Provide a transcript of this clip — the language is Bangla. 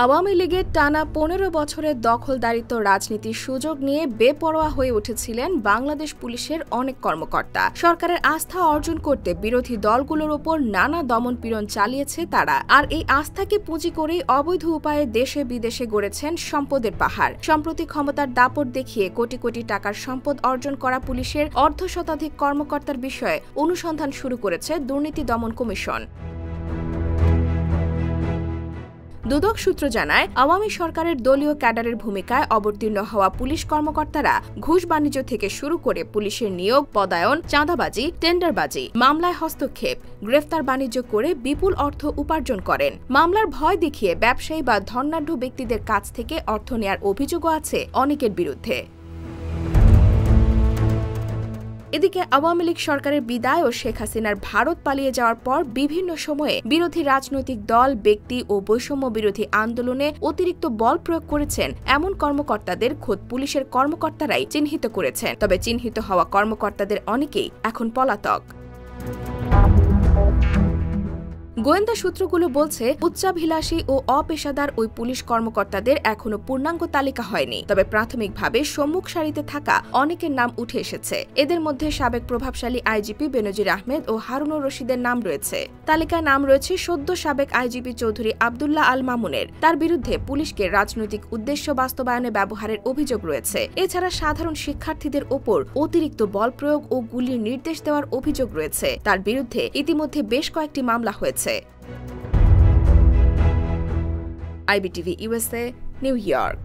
আওয়ামী লীগের টানা ১৫ বছরের দখলদারিত্ব রাজনীতির সুযোগ নিয়ে বেপরোয়া হয়ে উঠেছিলেন বাংলাদেশ পুলিশের অনেক কর্মকর্তা। সরকারের আস্থা অর্জন করতে বিরোধী দলগুলোর ওপর নানা দমনপীড়ন চালিয়েছে তারা। আর এই আস্থাকে পুঁজি করেই অবৈধ উপায়ে দেশে বিদেশে গড়েছেন সম্পদের পাহাড়। সম্প্রতি ক্ষমতার দাপট দেখিয়ে কোটি কোটি টাকার সম্পদ অর্জন করা পুলিশের অর্ধশতাধিক কর্মকর্তার বিষয়ে অনুসন্ধান শুরু করেছে দুর্নীতি দমন কমিশন। দুদক সূত্র জানায়, আওয়ামী সরকারের দলীয় ক্যাডারের ভূমিকায় অবতীর্ণ হওয়া পুলিশ কর্মকর্তারা ঘুষ বাণিজ্য থেকে শুরু করে পুলিশের নিয়োগ, পদায়ন, চাঁদাবাজি, টেন্ডারবাজি, মামলায় হস্তক্ষেপ, গ্রেফতার বাণিজ্য করে বিপুল অর্থ উপার্জন করেন। মামলার ভয় দেখিয়ে ব্যবসায়ী বা ধনাঢ্য ব্যক্তিদের কাছ থেকে অর্থ নেয়ার অভিযোগও আছে অনেকের বিরুদ্ধে। এদিকে আওয়ামী লীগ সরকারের বিদায় ও শেখ হাসিনার ভারত পালিয়ে যাওয়ার পর বিভিন্ন সময়ে বিরোধী রাজনৈতিক দল, ব্যক্তি ও বৈষম্য বিরোধী আন্দোলনে অতিরিক্ত বল প্রয়োগ করেছেন এমন কর্মকর্তাদের খোদ পুলিশের কর্মকর্তারাই চিহ্নিত করেছেন। তবে চিহ্নিত হওয়া কর্মকর্তাদের অনেকেই এখন পলাতক। গোয়েন্দা সূত্রগুলো বলছে, উচ্চাভিলাষী ও অপেশাদার ওই পুলিশ কর্মকর্তাদের এখনো পূর্ণাঙ্গ তালিকা হয়নি। তবে প্রাথমিকভাবে সম্মুখ সারিতে থাকা অনেকের নাম উঠে এসেছে। এদের মধ্যে সাবেক প্রভাবশালী আইজিপি বেনজির আহমেদ ও হারুনুর রশিদের নাম রয়েছে। তালিকায় নাম রয়েছে সদ্য সাবেক আইজিপি চৌধুরী আবদুল্লাহ আল মামুনের। তার বিরুদ্ধে পুলিশকে রাজনৈতিক উদ্দেশ্য বাস্তবায়নে ব্যবহারের অভিযোগ রয়েছে। এছাড়া সাধারণ শিক্ষার্থীদের ওপর অতিরিক্ত বল প্রয়োগ ও গুলির নির্দেশ দেওয়ার অভিযোগ রয়েছে। তার বিরুদ্ধে ইতিমধ্যে বেশ কয়েকটি মামলা হয়েছে। IBTV USA, New York।